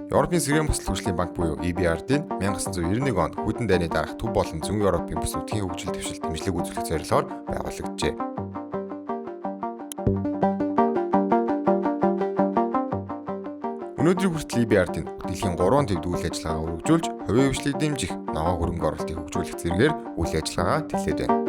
Европын сэргээн бусад хөгжлийн банк буюу EBRD-ийн 1991 онд хүйтэн дайны дараах төв болон Зүүн Европын бус нутгийн хөгжил дэвшилт дэмжлэг үзүүлэх зорилгоор байгуулагджээ. Өнөөдрийн хүртэл EBRD-ийн дэлхийн 3 төвд үйл ажиллагаа өргөжүүлж, хувийн хөгжлийг дэмжих, ногоон хөрөнгө оруулалтыг хөгжүүлэх зэргээр үйл ажиллагаа эхлээд байна.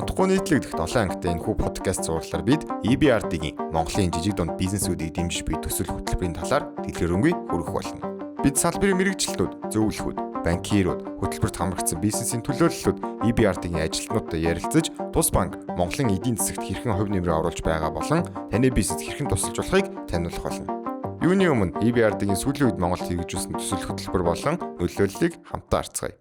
Удахгүй нийтлэгдэх 7 ангитай энэ хүү подкаст зурлалаар бид EBRD-ийн Монголын жижиг дунд бизнесүүдийг дэмжиж буй төсөл хөтөлбөрийн талаар дэлгэрэнгүй хүргэх болно. Бид салбарын мэргэжилтнүүд, зөвлөхүүд, банкирууд, хөтөлбөрт хамрагдсан бизнесийн төлөөллөлүүд EBRD-ийн ажилтнуудтай ярилцаж, тус банк Монголын эдийн засагт хэрхэн хувь нэмрээ оруулж байгаа болон таны бизнест хэрхэн тусалж болохыг таниулах болно. Юуны өмнө EBRD-ийн сүүлийн үед Монголд хэрэгжүүлсэн төсөл хөтөлбөр болон нөлөөллийг хамтдаа харцгаая.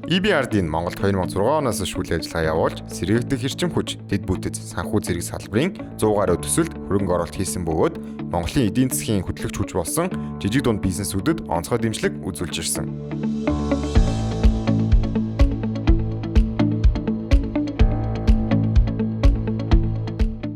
EBRD-ийн Монголд 2006 оноос хойш үйл ажиллагаа явуулж, сэргээгдэх эрчим хүч, дэд бүтэц, санхүү зэрэг салбарын 100 гаруй төсөлд хөрөнгө оруулалт хийсэн бөгөөд Монголын эдийн засгийн хөтлөгч хүч болсон жижиг дунд бизнесүүдэд онцгой дэмжлэг үзүүлж ирсэн.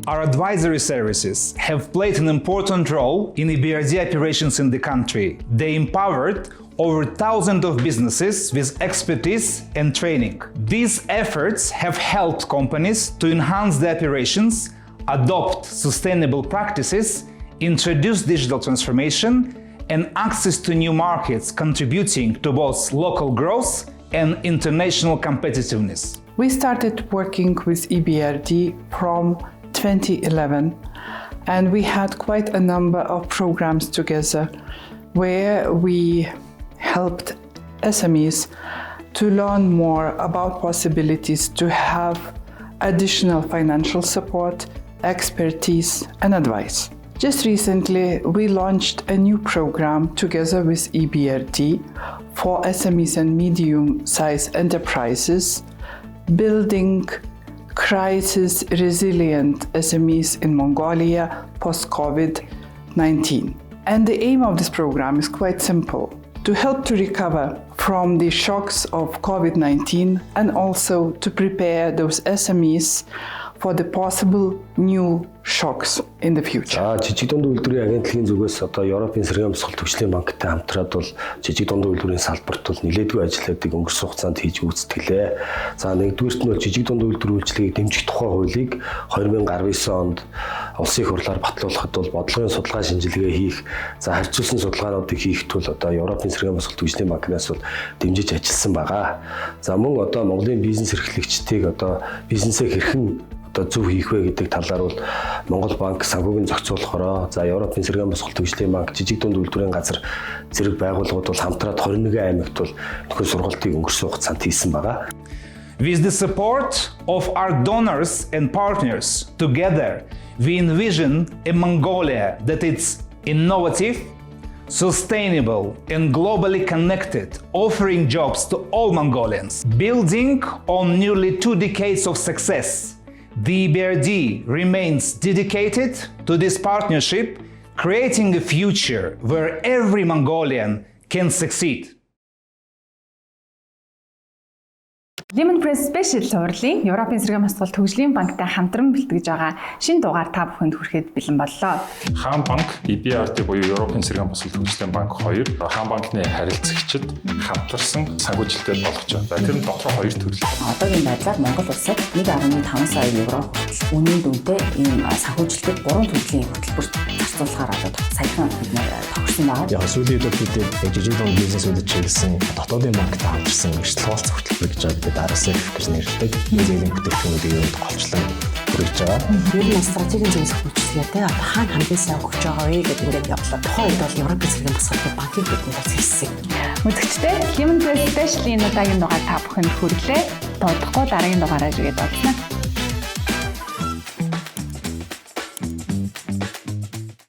Our advisory services have played an important role in EBRD operations in the country. They empowered over 1,000 of businesses with expertise and training. These efforts have helped companies to enhance their operations, adopt sustainable practices, introduce digital transformation, and access to new markets, contributing to both local growth and international competitiveness. We started working with EBRD from 2011, and we had quite a number of programs together where we helped SMEs to learn more about possibilities to have additional financial support, expertise, and advice. Just recently, we launched a new program together with EBRD for SMEs and medium-sized enterprises, building crisis-resilient SMEs in Mongolia post-COVID-19. And the aim of this program is quite simple: to help to recover from the shocks of COVID-19 and also to prepare those SMEs for the possible new shocks in the future. Жижиг дунд үйлдвэрийн агентлагийн зүгээс одоо Европын сэргээн босголт хөгжлийн банктай хамтраад бол жижиг дунд үйлдвэрийн салбарт бол нэлээдгүй ажлуудыг өнгөрсөн хугацаанд хийж гүйцэтгэлээ. За нэгдүгээрт нь бол жижиг дунд үйлдвэрийн үйлчлэгийг дэмжих тухай хуулийг 2019 онд улсын их хурлаар батлуулахад бол бодлогын судалгаа шинжилгээ хийх, за харьцуулсан судалгаануудыг хийхэд бол одоо Европын сэргээн босголт хөгжлийн банкнаас бол дэмжиж ажилласан байгаа. За мөн одоо Монголын бизнес эрхлэгчдийг одоо бизнесээ хэрхэн одоо зөв хийх вэ гэдэг талаар бол Монгол банк санхүүгийн зохицуулахороо, за Европын сэргээн босголт хөгжлийн банк, жижиг дунд үйлдвэрийн газар зэрэг байгууллагууд бол хамтраад 21 аймагт бол нөхөр сургалтыг өнгөрсөн хугацаанд хийсэн байгаа. With the support of our donors and partners, together we envision a Mongolia that is innovative, sustainable, and globally connected, offering jobs to all Mongolians. Building on nearly 2 decades of success, the EBRD remains dedicated to this partnership, creating a future where every Mongolian can succeed. Lehman Press Special сурлын Европын сэргээн босголт хөгжлийн банктай хамтран бэлтгэж байгаа шинэ дугаар та бүхэнд хүрэхэд бэлэн боллоо. Хаан банк, EBRD буюу Европын сэргээн босголт хөгжлийн банк хоёр Хаан банкны харилцагчид хамтарсан санхүүжилттэй болгож байна. Тэр нь дотор хоёр төрөл. Одоогийн байдлаар Монгол улсад 1.5 сая евро хүртэл үнийн дүнтэй ийм санхүүжилтэд 3 төрлийн хөтөлбөрт зарцуулахаар одоо саяхан бид тохирсон байгаа. Яг сүүлийн үед бид жижиг дунд бизнесүүдэд чиглэсэн дотоодын банктай хамтарсан эрсдэл хуваалцах хөтөлбөр гэж байгаа. RCF гэж нэрлэдэг. Зээлийн бүтээгдэхүүнүүдийг юунд голчлон хүргэж байгаа. Ер нь стратегийн зөвлөх үйлчлэгээтэй хаана хамгийн сайн өгч байгаа вэ гэдэг ингээд явдлаа. Тухайн үед бол Европын сэргээн босголт банкыг биднээс хэлсэн. Үзэгчдээ Lehman Press Special-ийн удаагийн дугаар та бүхэнд хүргэлээ. Тодорхой дараагийн дугаараар ирээд олсноо.